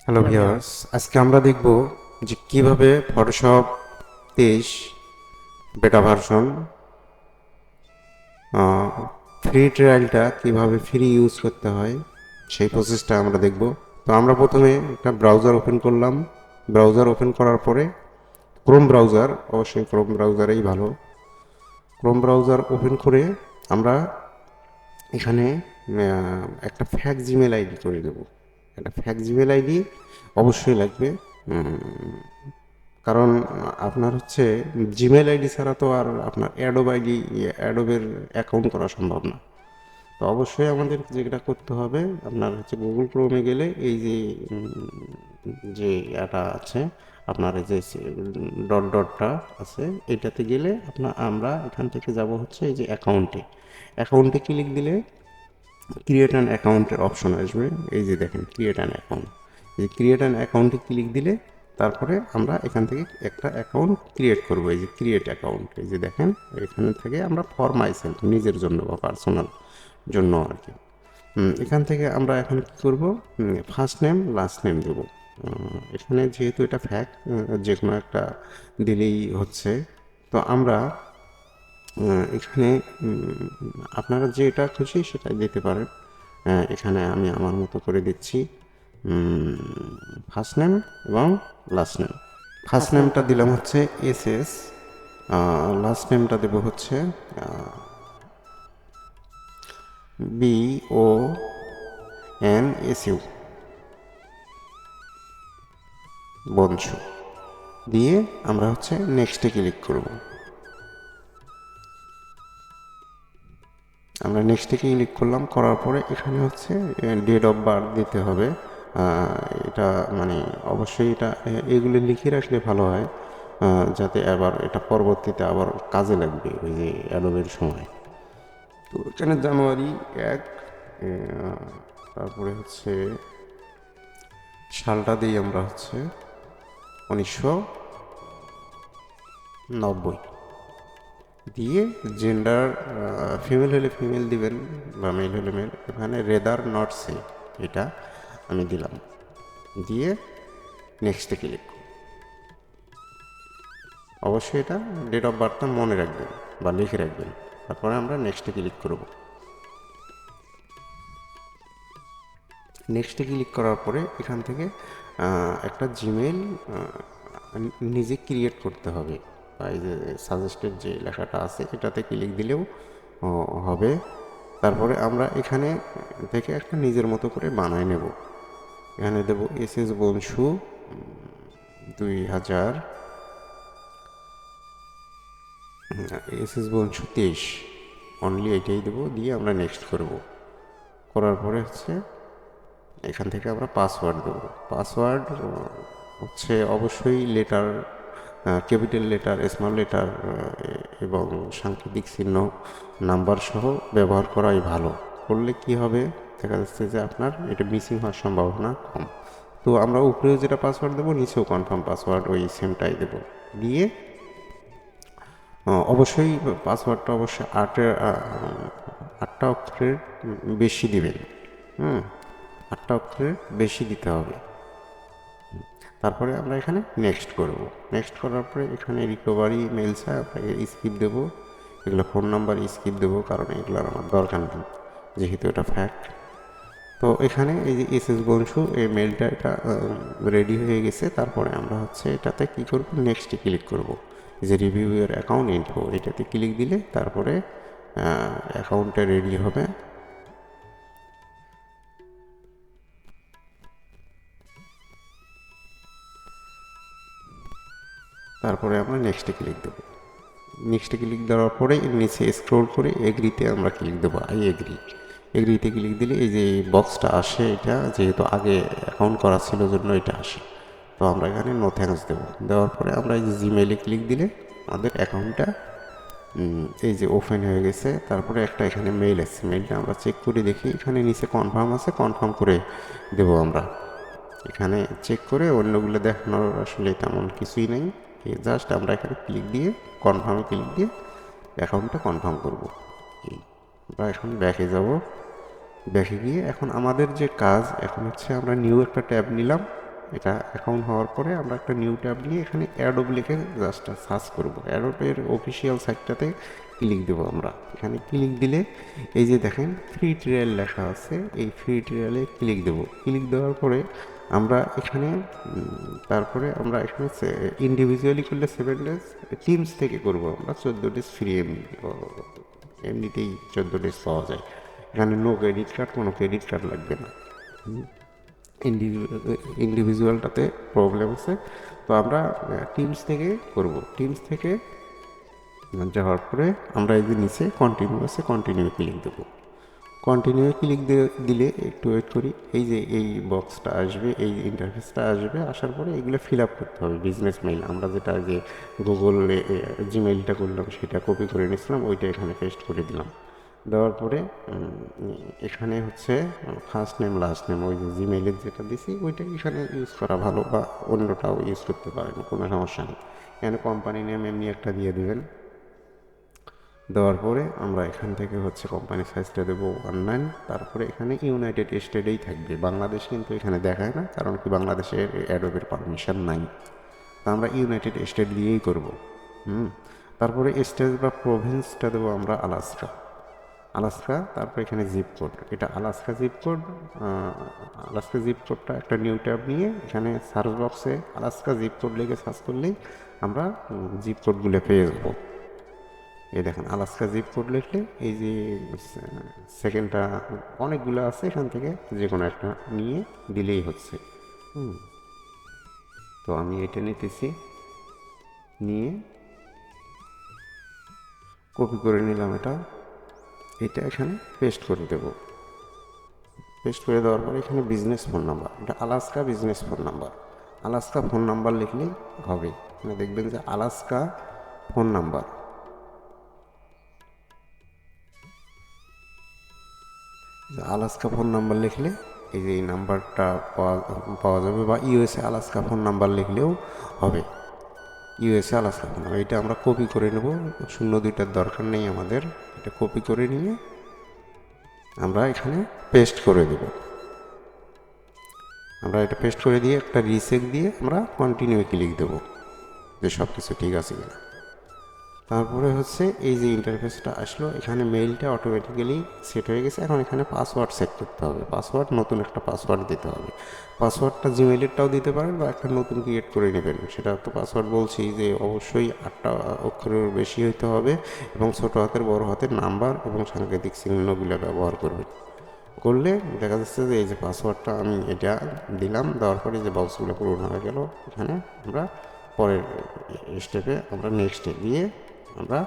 Hello viewers, আজকে আমরা দেখব যে কিভাবে ফটোশপ 23 বেটা ভার্সন ফ্রি ট্রায়ালটা কিভাবে ফ্রি ইউজ করতে হয় সেই প্রসেসটা আমরা দেখব। তো আমরা প্রথমে একটা ব্রাউজার ওপেন করলাম। ব্রাউজার ওপেন করার পরে ক্রোম ব্রাউজার, অবশ্যই ক্রোম ব্রাউজারেই ভালো। ক্রোম ব্রাউজার ওপেন করে আমরা এখানে একটা ফ্যাক জিমেল আইডি করে দেবো। একটা ফ্যাক জিমেল আইডি অবশ্যই লাগবে, কারণ আপনার হচ্ছে জিমেল আইডি ছাড়া তো আর আপনার অ্যাডোব আইডি, অ্যাডোবের অ্যাকাউন্ট করা সম্ভব না। তো অবশ্যই আমাদের যেটা করতে হবে, আপনার হচ্ছে গুগল ক্রোমে গেলে এই যে যে এটা আছে, আপনার এই যে ডট ডটটা আছে, এটাতে গেলে আমরা এখান থেকে যাব হচ্ছে এই যে অ্যাকাউন্টে। অ্যাকাউন্টে ক্লিক দিলে ক্রিয়েট অ্যান অ্যাকাউন্টের অপশন আসবে। এই যে দেখেন ক্রিয়েট অ্যান অ্যাকাউন্ট, এই ক্রিয়েট অ্যান অ্যাকাউন্টে ক্লিক দিলে তারপরে আমরা এখান থেকে একটা অ্যাকাউন্ট ক্রিয়েট করব। এই যে ক্রিয়েট অ্যাকাউন্ট, এই যে দেখেন এখান থেকে আমরা ফর মাই সেলফ, নিজের জন্য বা পার্সোনাল জন্য আর কি। এখান থেকে আমরা এখন কী করবো, ফার্স্ট নেম লাস্ট নেম দেবো। এখানে যেহেতু এটা ফ্যাক্ট, যে কোনো একটা দিলেই হচ্ছে। তো আমরা এখানে আপনারা যেটা খুশি সেটাই দিতে পারেন। এখানে আমি আমার মতো করে দিচ্ছি ফার্স্ট নেম এবং লাস্ট নেম। ফার্স্ট নেমটা দিলাম হচ্ছে SS, লাস্ট নেমটা দেবো হচ্ছে BONSU, বনশু দিয়ে আমরা হচ্ছে নেক্সটে ক্লিক করব। আমরা নেক্সটে ক্লিক করলাম, করার পরে এখানে হচ্ছে ডেট অফ বার্থ দিতে হবে। এটা মানে অবশ্যই এটা এগুলো লিখে রাখলে ভালো হয়, যাতে আবার এটা পরবর্তীতে আবার কাজে লাগবে ওই যে অ্যাডোবের সময়। তো এখানে জানুয়ারি 1, তারপরে হচ্ছে সালটা দিই আমরা হচ্ছে 1990 দিয়ে জেন্ডার ফিমেল হলে ফিমেল দিবেন বা মেল হলে মেল। এখানে রেদার নট সে, এটা আমি দিলাম, দিয়ে নেক্সটে ক্লিক। অবশ্যই এটা ডেট অফ বার্থটা মনে রাখবেন বা লিখে রাখবেন। তারপরে আমরা নেক্সটে ক্লিক করব। নেক্সটে ক্লিক করার পরে এখান থেকে একটা জিমেল নিজে ক্রিয়েট করতে হবে, বা এই যে সাজেস্টেড যে লেখাটা আছে এটাতে ক্লিক দিলেও হবে। তারপরে আমরা এখানে থেকে একটা নিজের মতো করে বানায় নেব। এখানে দেব SS বংশু 2000, SS বংশু 23, অনলি এটাই দেবো, দিয়ে আমরা নেক্সট করব। করার পরে হচ্ছে এখান থেকে আমরা পাসওয়ার্ড দেবো। পাসওয়ার্ড হচ্ছে অবশ্যই letter, capital letter, small letter এবং সাংকেতিক চিহ্ন নাম্বার সহ ব্যবহার করাই ভালো। করলে কি হবে, দেখা যাচ্ছে যে আপনার এটা মিসিং হওয়ার সম্ভাবনা কম। তো আমরা উপরেও যেটা পাসওয়ার্ড দেবো, নিচেও কনফার্ম পাসওয়ার্ড ওই সেমটাই দেবো। দিয়ে অবশ্যই পাসওয়ার্ডটা অবশ্যই 8টা অক্ষরের বেশি দিবেন। 8টা অক্ষরের বেশি দিতে হবে। তারপরে আমরা এখানে নেক্সট করব। নেক্সট করার পরে এখানে রিকভারি মেলসে আপনাকে স্কিপ দেবো, এগুলো ফোন নাম্বার স্কিপ দেবো, কারণ এগুলোর আমার দরকার নেই যেহেতু এটা ফ্যাক্ট। তো এখানে এই যে SS বংশু এই মেলটা এটা রেডি হয়ে গেছে। তারপরে আমরা হচ্ছে এটাতে কী করব, নেক্সটে ক্লিক করব। যে রিভিউ ইয়ার অ্যাকাউন্ট ইনফো, এটাতে ক্লিক দিলে তারপরে অ্যাকাউন্টটা রেডি হবে। তারপরে আমরা নেক্সটে ক্লিক দেবো। নেক্সটে ক্লিক দেওয়ার পরে নিচে স্ক্রল করে এগ্রিতে আমরা ক্লিক দেবো, আই এগ্রি। এগ্রিতে ক্লিক দিলে এই যে বক্সটা আসে, এটা যেহেতু আগে অ্যাকাউন্ট করা ছিল জন্য এটা আসে। তো আমরা এখানে নো থ্যাঙ্কস দেবো। দেওয়ার পরে আমরা এই যে জিমেইলে ক্লিক দিলে আমাদের অ্যাকাউন্টটা এই যে ওপেন হয়ে গেছে। তারপরে একটা এখানে মেইল আছে, মেইলটা আমরা চেক করে দেখি, এখানে নিচে কনফার্ম আছে, কনফার্ম করে দেবো আমরা। এখানে চেক করে অন্যগুলো দেখানোর আসলে তেমন কিছুই নেই, জাস্ট আমরা এখানে ক্লিক দিয়ে কনফার্মে ক্লিক দিয়ে অ্যাকাউন্টটা কনফার্ম করব। এই আমরা এখন ব্যাকে যাব। ব্যাকে গিয়ে এখন আমাদের যে কাজ, এখন হচ্ছে আমরা নিউ একটা ট্যাব নিলাম। এটা অ্যাকাউন্ট হওয়ার পরে আমরা একটা নিউ ট্যাব নিয়ে এখানে অ্যাডোব লিখে জাস্ট সার্চ করব। অ্যাডোবের অফিসিয়াল সাইটটাতে ক্লিক দেবো আমরা। এখানে ক্লিক দিলে এই যে দেখেন ফ্রি ট্রায়াল লেখা আছে, এই ফ্রি ট্রায়ালে ক্লিক দেবো। ক্লিক দেওয়ার পরে আমরা এখানে তারপরে আমরা এখানে ইন্ডিভিজুয়ালি করলে 7 ডেজ, টিমস থেকে করব আমরা 14 ডেজ ফ্রি, এমনিতেই 14 ডেজ পাওয়া যায়। এখানে নো ক্রেডিট কার্ড, কোনো ক্রেডিট কার্ড লাগবে না। ইন্ডিভিজুয়ালটাতে প্রবলেম আছে, তো আমরা টিমস থেকে করব। টিমস থেকে যাওয়ার পরে আমরা এই যে নিচে কন্টিনিউ আছে, কন্টিনিউ ক্লিক দেবো। কন্টিনিউ ক্লিক দিলে একটু ওয়েট করি, এই যে এই বক্সটা আসবে, এই ইন্টারফেসটা আসবে। আসার পরে এগুলো ফিল আপ করতে হবে। বিজনেস মেইল আমরা যেটা যে গুগলে জিমেইলটা করলাম সেটা কপি করে নিয়েছিলাম, ওইটা এখানে পেস্ট করে দিলাম। দেওয়ার পরে এখানে হচ্ছে ফার্স্ট নেম লাস্ট নেম, ওই যে জিমেইলের যেটা দিছি ওইটা এখানে ইউজ করা ভালো, বা অন্যটাও ইউজ করতে পারেন, কোনো সমস্যা নেই। এখানে কোম্পানি নেম এমনি একটা দিয়ে দেবেন। দেওয়ার পরে আমরা এখান থেকে হচ্ছে কোম্পানি সাইজটা দেবো 19। তারপরে এখানে ইউনাইটেড স্টেটেই থাকবে, বাংলাদেশ কিন্তু এখানে দেখায় না, কারণ কি বাংলাদেশের অ্যাডোবের পারমিশন নাই। তা আমরা ইউনাইটেড স্টেট দিয়েই করব। তারপরে স্টেট বা প্রভিন্সটা দেবো আমরা আলাস্কা। আলাস্কা, তারপর এখানে জিপ কোড, এটা Alaska zip code. Alaska zip কোডটা একটা নিউ ট্যাব নিয়ে এখানে সার্চ বক্সে আলাস্কা জিপ কোড লিখে সার্চ করলেই আমরা জিপ কোডগুলো পেয়ে যাবো। এই দেখেন আলাস্কা জিপ কোড লিখলে এই যে সেকেন্ডটা অনেকগুলো আছে, এখান থেকে যে কোনো একটা নিয়ে দিলেই হচ্ছে। তো আমি এটা নিতেছি, নিয়ে কপি করে নিলাম। এটা এখানে পেস্ট করে দেব। পেস্ট করে দেওয়ার পরে এখানে বিজনেস ফোন নাম্বার, এটা Alaska business phone number. Alaska phone number লিখলেই হবে। এখানে দেখবেন যে Alaska phone number, Alaska phone number লিখলে এই যে এই নাম্বারটা পাওয়া যাবে, বা ইউএসএ আলাস্কা ফোন নাম্বার লিখলেও হবে। ইউএসএ আলাস্কা ফোন নাম্বার, এটা আমরা কপি করে নেব, 02টার দরকার নেই আমাদের। এটা কপি করে নিয়ে আমরা এখানে পেস্ট করে দেব। আমরা এটা পেস্ট করে দিয়ে একটা রিসেট দিয়ে আমরা কন্টিনিউ ক্লিক দেবো যে সব কিছু ঠিক আছে কিনা। তারপরে হচ্ছে এই যে ইন্টারফেসটা আসলো, এখানে মেইলটা অটোমেটিক্যালি সেট হয়ে গেছে। এখন এখানে পাসওয়ার্ড সেট করতে হবে, পাসওয়ার্ড নতুন একটা পাসওয়ার্ড দিতে হবে। পাসওয়ার্ডটা জিমেইলেরটাও দিতে পারেন, বা একটা নতুন ক্রিয়েট করে নেবেন। সেটা তো পাসওয়ার্ড বলছি যে অবশ্যই 8টা অক্ষরের বেশি হতে হবে, এবং ছোটো হাতের বড় হাতের নাম্বার এবং সাংকেতিক চিহ্নগুলো ব্যবহার করবেন। করলে দেখা যাচ্ছে যে এই যে পাসওয়ার্ডটা আমি এটা দিলাম, দেওয়ার পরে যে বক্সগুলো পূরণ হয়ে গেল। এখানে আমরা পরের স্টেপে আমরা নেক্সটে গিয়ে আমরা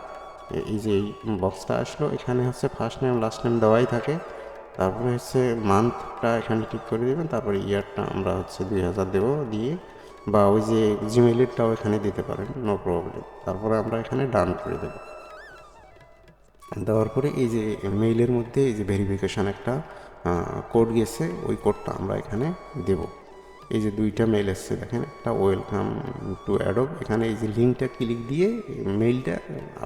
এই যে এই বক্সটা আসলো, এখানে হচ্ছে ফার্স্ট নেম লাস্ট নেম দেওয়াই থাকে। তারপরে হচ্ছে মান্থটা এখানে ঠিক করে দেবেন, তারপরে ইয়ারটা আমরা হচ্ছে 2000 দেবো, দিয়ে বা ওই যে জিমেইলেরটাও এখানে দিতে পারেন, নো প্রবলেম। তারপরে আমরা এখানে ডান করে দেবো। দেওয়ার পরে এই যে মেইলের মধ্যে এই যে ভেরিফিকেশান একটা কোড গেছে, ওই কোডটা আমরা এখানে দেব। এই যে 2টা মেইল এসছে দেখেন, একটা ওয়েলকাম টু অ্যাডোব। এখানে এই যে লিঙ্কটা ক্লিক দিয়ে মেইলটা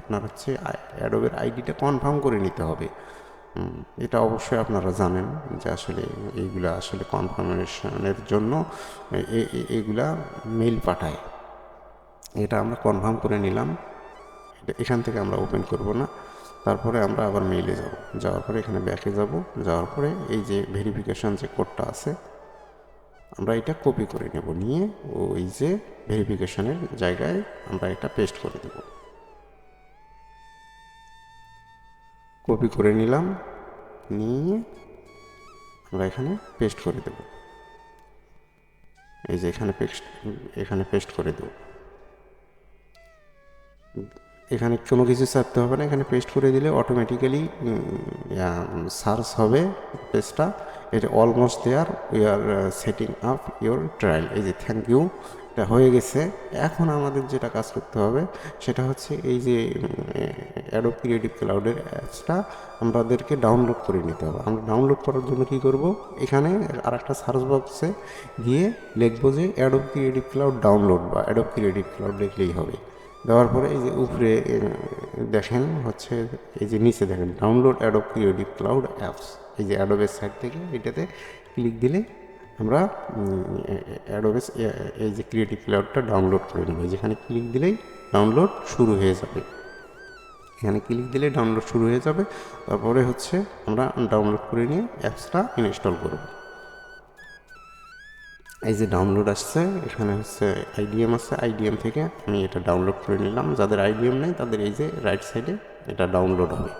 আপনার হচ্ছে অ্যাডোবের আইডিটা কনফার্ম করে নিতে হবে। এটা অবশ্যই আপনারা জানেন যে আসলে এইগুলা আসলে কনফার্মেশনের জন্য এইগুলা মেইল পাঠায়। এটা আমরা কনফার্ম করে নিলাম। এখান থেকে আমরা ওপেন করব না। তারপরে আমরা আবার মেইলে যাব, যাওয়ার পরে এখানে ব্যাকে যাব, যাওয়ার পরে এই যে ভেরিফিকেশান যে কোডটা আছে আমরা এটা কপি করে নেব, নিয়ে ওই যে ভেরিফিকেশানের জায়গায় আমরা এটা পেস্ট করে দেব। কপি করে নিলাম, নিয়ে আমরা এখানে পেস্ট করে দেব। এই যে এখানে পেস্ট করে দেব। এখানে কোনো কিছু চাপতে হবে না, এখানে পেস্ট করে দিলে অটোমেটিক্যালি সার্চ হবে পেজটা। এটা almost there, we are setting up your trial. এই যে থ্যাংক ইউ, এটা হয়ে গেছে। এখন আমাদের যেটা কাজ করতে হবে সেটা হচ্ছে এই যে অ্যাডোব ক্রিয়েটিভ ক্লাউডের অ্যাপসটা আমাদেরকে ডাউনলোড করে নিতে হবে। আমরা ডাউনলোড করার জন্য কি করব, এখানে আর একটা সার্চ বক্সে গিয়ে লিখবো যে অ্যাডোব ক্রিয়েটিভ ক্লাউড ডাউনলোড, বা অ্যাডোব ক্রিয়েটিভ ক্লাউড লিখলেই হবে। দেওয়ার পরে এই যে উপরে দেখেন হচ্ছে এই যে নিচে দেখেন download Adobe creative cloud apps, এই যে অ্যাডোবের সাইট থেকে এটাতে ক্লিক দিলে আমরা অ্যাডোবে এই যে ক্রিয়েটিভ ক্লাউডটা ডাউনলোড করে নেব। যেখানে ক্লিক দিলেই ডাউনলোড শুরু হয়ে যাবে, এখানে ক্লিক দিলে ডাউনলোড শুরু হয়ে যাবে। তারপরে হচ্ছে আমরা ডাউনলোড করে নিয়ে অ্যাপসটা ইনস্টল করব। এই যে ডাউনলোড আসছে, এখানে হচ্ছে আইডিএম আছে, আইডিএম থেকে আমি এটা ডাউনলোড করে নিলাম। যাদের আইডিএম নেই তাদের এই যে রাইট সাইডে এটা ডাউনলোড হবে।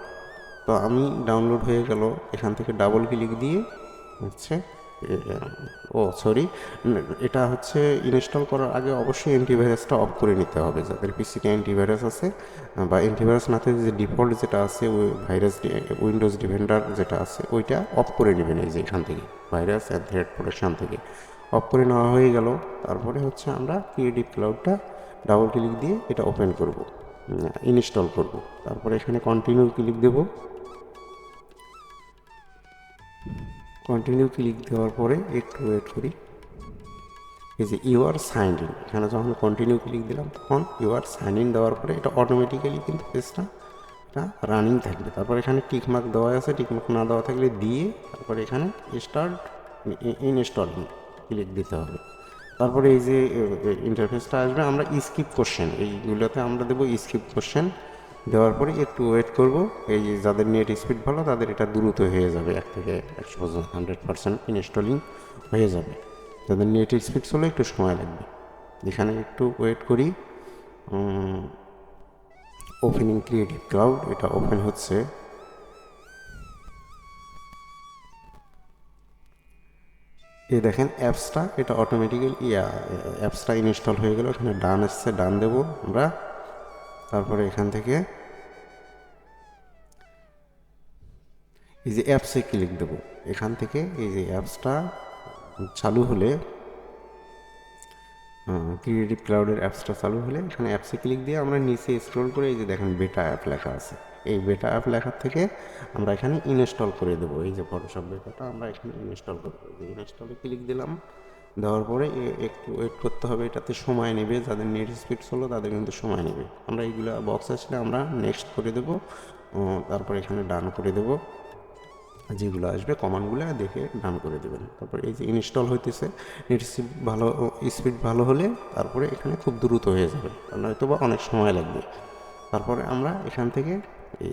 তো আমি ডাউনলোড হয়ে গেল, এখান থেকে ডাবল ক্লিক দিয়ে হচ্ছে সরি, এটা হচ্ছে ইনস্টল করার আগে অবশ্যই অ্যান্টিভাইরাসটা অফ করে নিতে হবে। যাদের পিসিতে অ্যান্টিভাইরাস আছে বা অ্যান্টিভাইরাস না থাকে, যে ডিফল্ট যেটা আছে ওই ভাইরাস উইন্ডোজ ডিফেন্ডার যেটা আছে ওইটা অফ করে নেবেন। এই যে এখান থেকে ভাইরাস অ্যান্ড থ্রেট প্রোটেকশন থেকে অফ করে নেওয়া হয়ে গেল। তারপরে হচ্ছে আমরা ক্রিয়েটিভ ক্লাউডটা ডাবল ক্লিক দিয়ে এটা ওপেন করব, ইনস্টল করব। তারপরে এখানে কন্টিনিউ ক্লিক দেব। কন্টিনিউ ক্লিক দেওয়ার পরে একটু ওয়েট করি। এই যে ইউ আর সাইন ইন, এখানে যখন কন্টিনিউ ক্লিক দিলাম তখন ইউ আর সাইন ইন দেওয়ার পরে এটা অটোমেটিক্যালি কিন্তু পেজটা এটা রানিং থাকবে। তারপর এখানে টিকমার্ক দেওয়া আছে, টিকমার্ক না দেওয়া থাকলে দিয়ে তারপরে এখানে স্টার্ট ইনস্টলিং ক্লিক দিতে হবে। তারপরে এই যে ইন্টারফেসটা আসবে, আমরা স্কিপ কোশ্চেন এইগুলোতে আমরা দেবো স্কিপ কোশ্চেন। দেওয়ার পরে একটু ওয়েট করব। এই যে যাদের নেট স্পিড ভালো তাদের এটা দ্রুত হয়ে যাবে, 1 থেকে 100% 100% ইনস্টলিং হয়ে যাবে। যাদের নেট স্পিড চলে একটু সময় লাগবে। এখানে একটু ওয়েট করি। ওপেনিং ক্রিয়েটিভ ক্লাউড, এটা ওপেন হচ্ছে। এই দেখেন অ্যাপসটা এটা অটোমেটিক্যালি অ্যাপসটা ইনস্টল হয়ে গেল। এখানে ডান এসছে, ডান দেবো আমরা। তারপরে এখান থেকে এই যে অ্যাপসে ক্লিক দেবো। এখান থেকে এই যে অ্যাপসটা চালু হলে, ক্রিয়েটিভ ক্লাউডের অ্যাপসটা চালু হলে এখানে অ্যাপসে ক্লিক দিয়ে আমরা নিচে স্ক্রল করে এই যে দেখেন বেটা অ্যাপ লেখা আছে। এই বেটা অ্যাপ লেখার থেকে আমরা এখানে ইনস্টল করে দেবো। এই যে ফটোশপ বেটাটা আমরা এখানে ইনস্টল করবো। ইনস্টলে ক্লিক দিলাম, দেওয়ার পরে একটু ওয়েট করতে হবে, এটাতে সময় নেবে। যাদের নেট স্পিড স্লো তাদের কিন্তু সময় নেবে। আমরা এইগুলো বক্স আসলে আমরা নেক্সট করে দেবো, তারপর এখানে ডান করে দেবো। যেগুলো আসবে কমান্ডগুলো দেখে ডান করে দেবেন। তারপর এই যে ইনস্টল হইতেছে, নেট স্পিড ভালো হলে তারপরে এখানে খুব দ্রুত হয়ে যাবে, নয়তো বা অনেক সময় লাগবে। তারপরে আমরা এখান থেকে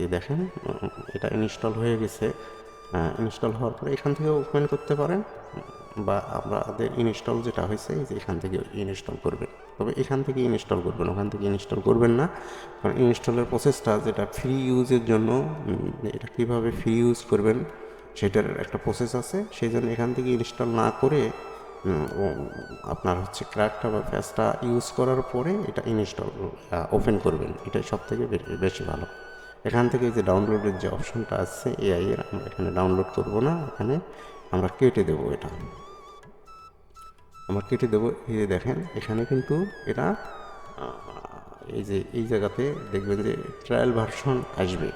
এই দেখেন এটা ইনস্টল হয়ে গেছে। ইনস্টল হওয়ার পরে এখান থেকে ওপেন করতে পারেন, বা আপনাদের ইনস্টল যেটা হয়েছে এই যে এখান থেকে ইনস্টল করবেন। তবে এখান থেকে ইনস্টল করবেন, ওখান থেকে ইনস্টল করবেন না। কারণ ইনস্টলের প্রসেসটা যেটা ফ্রি ইউজের জন্য, এটা কীভাবে ফ্রি ইউজ করবেন সেটার একটা প্রসেস আছে। সেই জন্য এখান থেকে ইনস্টল না করে আপনার হচ্ছে ক্র্যাকটা বা প্যাচটা ইউজ করার পরে এটা ইনস্টল ওপেন করবেন, এটাই সব থেকে বেশি ভালো। এখান থেকে যে ডাউনলোডের যে অপশনটা আছে এআই এর, আমরা এখানে ডাউনলোড করব না, এখানে আমরা কেটে দেবো। এটা আমরা কেটে দেবো। এই যে দেখেন এখানে কিন্তু এটা এই যে এই জায়গাতে দেখবেন যে ট্রায়াল ভার্সন আসবে।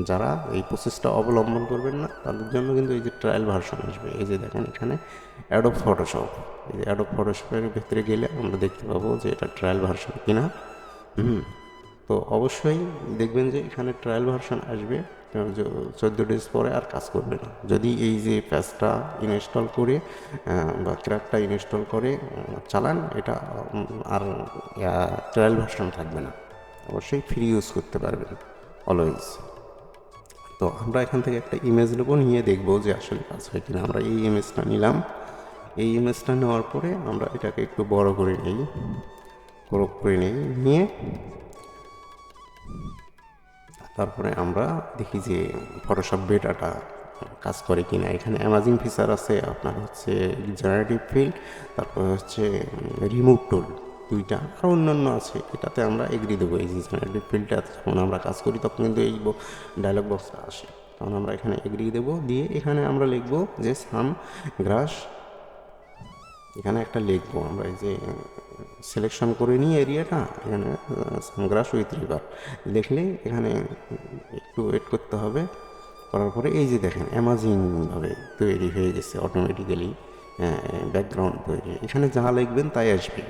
যারা এই প্রসেসটা অবলম্বন করবেন না তাদের জন্য কিন্তু এই যে ট্রায়াল ভার্সন আসবে। এই যে দেখেন এখানে অ্যাডোব ফটোশপ, এই যে অ্যাডোব ফটোশপের ভিতরে গেলে আমরা দেখতে পাবো যে এটা ট্রায়াল ভার্সন কিনা। তো অবশ্যই দেখবেন যে এখানে ট্রায়াল ভার্সন আসবে, 14 ডেজ পরে আর কাজ করবে না। যদি এই যে প্যাচটা ইনস্টল করে বা ক্র্যাকটা ইনস্টল করে চালান, এটা আর ট্রায়াল ভার্সন থাকবে না। অবশ্যই ফ্রি ইউজ করতে পারবেন অলওয়েজ। তো আমরা এখান থেকে একটা ইমেজ নেবো, নিয়ে দেখবো যে আসলে কাজ হয় কিনা। আমরা এই ইমেজটা নিলাম। এই ইমেজটা নেওয়ার পরে আমরা এটাকে একটু বড় করে নিয়ে তারপরে আমরা দেখি যে ফটোশপ বেটাটা কাজ করে কিনা। এখানে অ্যামাজিং ফিচার আছে, আপনার হচ্ছে জেনারেটিভ ফিল্ড, তারপরে হচ্ছে রিমুভ টুল, দুইটা আর অন্যান্য আছে। এটাতে আমরা এগ্রি দেবো। এই যে জেনারেটিভ ফিল্ডটা যখন আমরা কাজ করি তখন কিন্তু এই ডায়লগ বক্সটা আসে, তখন আমরা এখানে এগ্রি দেবো। দিয়ে এখানে আমরা লিখবো যে সাম গ্রাস, এখানে একটা লিখবো আমরা এই যে সিলেকশন করে নিই এরিয়াটা, এখানে সানগ্লাস উইথ রিভার লিখলে এখানে একটু ওয়েট করতে হবে। করার পরে এই যে দেখেন অ্যামাজিংভাবে তৈরি হয়ে গেছে অটোমেটিক্যালি ব্যাকগ্রাউন্ড তৈরি। এখানে যা লিখবেন তাই আসবে,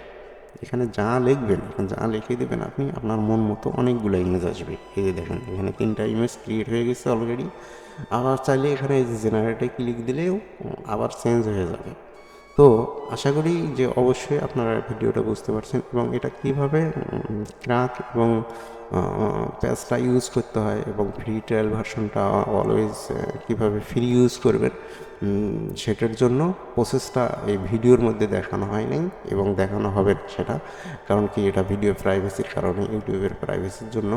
এখানে যা লিখবেন এখানে যা লিখে দেবেন আপনি, আপনার মন মতো অনেকগুলো ইমেজ আসবে। এই যে দেখেন এখানে 3টা ইমেজ ক্রিয়েট হয়ে গেছে অলরেডি। আবার চাইলে এখানে এই যে জেনারেটে ক্লিক দিলেও আবার চেঞ্জ হয়ে যাবে। তো আশা করি যে অবশ্যই আপনারা ভিডিওটা বুঝতে পারছেন এবং এটা কিভাবে ক্র্যাক এবং প্যাচটা ইউজ করতে হয় এবং ফ্রি ট্রায়াল ভার্সনটা অলওয়েজ কীভাবে ফ্রি ইউজ করবেন সেটার জন্য প্রসেসটা এই ভিডিওর মধ্যে দেখানো হয় নাই এবং দেখানো হবে না সেটা, কারণ কি এটা ভিডিও প্রাইভেসির কারণে, ইউটিউবের প্রাইভেসির জন্য।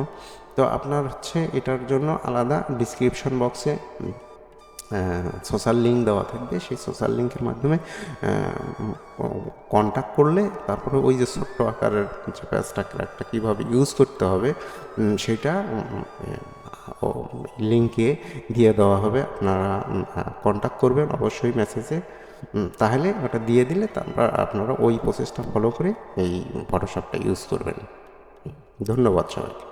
তো আপনার হচ্ছে এটার জন্য আলাদা ডিসক্রিপশন বক্সে সোশ্যাল লিঙ্ক দেওয়া থাকবে, সেই সোশ্যাল লিঙ্কের মাধ্যমে কন্ট্যাক্ট করলে তারপরে ওই যে ছোট্ট আকারের যে প্যাচটা ক্র্যাকটা কীভাবে ইউজ করতে হবে সেটা লিঙ্কে দিয়ে দেওয়া হবে। আপনারা কন্ট্যাক্ট করবেন অবশ্যই মেসেজে, তাহলে ওটা দিয়ে দিলে তারপর আপনারা ওই প্রসেসটা ফলো করে এই ফটোশপটা ইউজ করবেন। ধন্যবাদ সবাইকে।